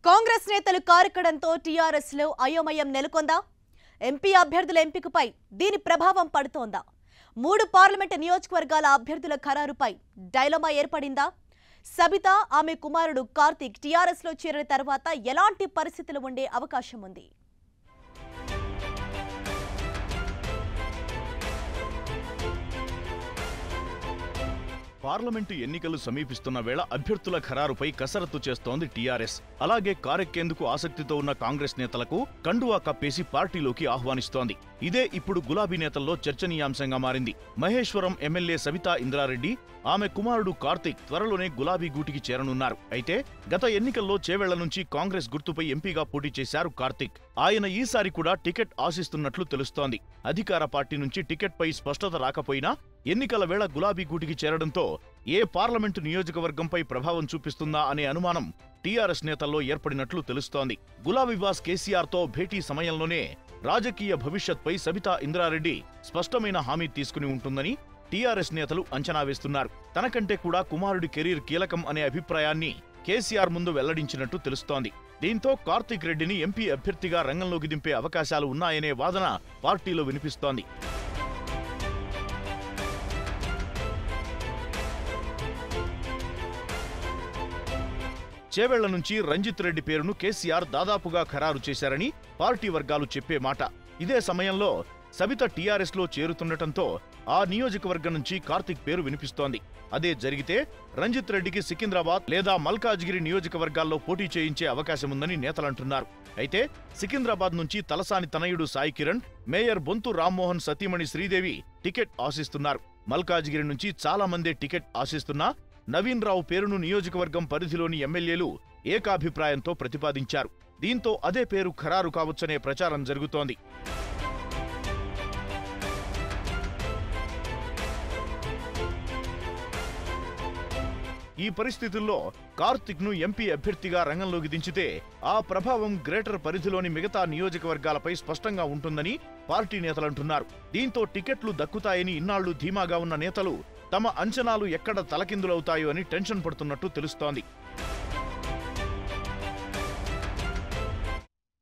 కాంగ్రెస్ నేతలు కారకడంతో టీఆర్ఎస్ లో అయోమయం నెలకొందా? ఎంపీ అభ్యర్థుల ఎంపికపై దీని ప్రభావం పడుతోందా? 3 పార్లమెంట్ నియోజకవర్గాల అభ్యర్థుల ఖరారుపై డైలమా ఏర్పడిందా? సబితా ఆమె కుమారుడు కార్తీక్ టీఆర్ఎస్ లో చేరిన తర్వాత ఎలాంటి పరిస్థితులు ఉండే అవకాశం ఉంది? పార్లమెంటు ఎన్నికలు సమీపిస్తున్న వేళ అభ్యర్థుల ఖరారుపై కసరత్తు చేస్తోంది టీఆర్ఎస్. అలాగే కారెక్కేందుకు ఆసక్తితో ఉన్న కాంగ్రెస్ నేతలకు కండువా కప్పేసి పార్టీలోకి ఆహ్వానిస్తోంది. ఇదే ఇప్పుడు గులాబీ నేతల్లో చర్చనీయాంశంగా మారింది. మహేశ్వరం ఎమ్మెల్యే సబితా ఇంద్రారెడ్డి, ఆమె కుమారుడు కార్తీక్ త్వరలోనే గులాబీ గూటికి చేరనున్నారు. అయితే గత ఎన్నికల్లో చేవెళ్ల నుంచి కాంగ్రెస్ గుర్తుపై ఎంపీగా పోటీ చేశారు కార్తీక్. ఆయన ఈసారి కూడా టికెట్ ఆశిస్తున్నట్లు తెలుస్తోంది. అధికార పార్టీ నుంచి టికెట్పై స్పష్టత రాకపోయినా ఎన్నికల వేళ గులాబీ గూటికి చేరడంతో ఏ పార్లమెంటు నియోజకవర్గంపై ప్రభావం చూపిస్తుందా అనే అనుమానం టీఆర్ఎస్ నేతల్లో ఏర్పడినట్లు తెలుస్తోంది. గులాబీ బాస్ కేసీఆర్తో భేటీ సమయంలోనే రాజకీయ భవిష్యత్పై సబితా ఇంద్రారెడ్డి స్పష్టమైన హామీ తీసుకుని ఉంటుందని టీఆర్ఎస్ నేతలు అంచనా వేస్తున్నారు. తనకంటే కూడా కుమారుడి కెరీర్ కీలకం అనే అభిప్రాయాన్ని కేసీఆర్ ముందు వెల్లడించినట్టు తెలుస్తోంది. దీంతో కార్తీక్ రెడ్డిని ఎంపీ అభ్యర్థిగా రంగంలోకి దింపే అవకాశాలు ఉన్నాయనే వాదన పార్టీలో వినిపిస్తోంది. చేవెళ్ల నుంచి రంజిత్ రెడ్డి పేరును కేసీఆర్ దాదాపుగా ఖరారు చేశారని పార్టీ వర్గాలు చెప్పే మాట. ఇదే సమయంలో సబిత టీఆర్ఎస్ లో చేరుతుండటంతో ఆ నియోజకవర్గం నుంచి కార్తీక్ పేరు వినిపిస్తోంది. అదే జరిగితే రంజిత్ రెడ్డికి సికింద్రాబాద్ లేదా మల్కాజ్గిరి నియోజకవర్గాల్లో పోటీ చేయించే అవకాశముందని నేతలంటున్నారు. అయితే సికింద్రాబాద్ నుంచి తలసాని తనయుడు సాయి కిరణ్, మేయర్ బొంతు రామ్మోహన్ సతీమణి శ్రీదేవి టికెట్ ఆశిస్తున్నారు. మల్కాజ్గిరి నుంచి చాలా మందే టికెట్ ఆశిస్తున్నా నవీన్ రావు పేరును నియోజకవర్గం పరిధిలోని ఎమ్మెల్యేలు ఏకాభిప్రాయంతో ప్రతిపాదించారు. దీంతో అదే పేరు ఖరారు కావచ్చనే ప్రచారం జరుగుతోంది. ఈ పరిస్థితుల్లో కార్తీక్ ను ఎంపీ అభ్యర్థిగా రంగంలోకి దించితే ఆ ప్రభావం గ్రేటర్ పరిధిలోని మిగతా నియోజకవర్గాలపై స్పష్టంగా ఉంటుందని పార్టీ నేతలంటున్నారు. దీంతో టికెట్లు దక్కుతాయని ఇన్నాళ్లు ధీమాగా ఉన్న నేతలు తమ అంచనాలు ఎక్కడ తలకిందులవుతాయో అని టెన్షన్ పడుతున్నట్టు తెలుస్తోంది.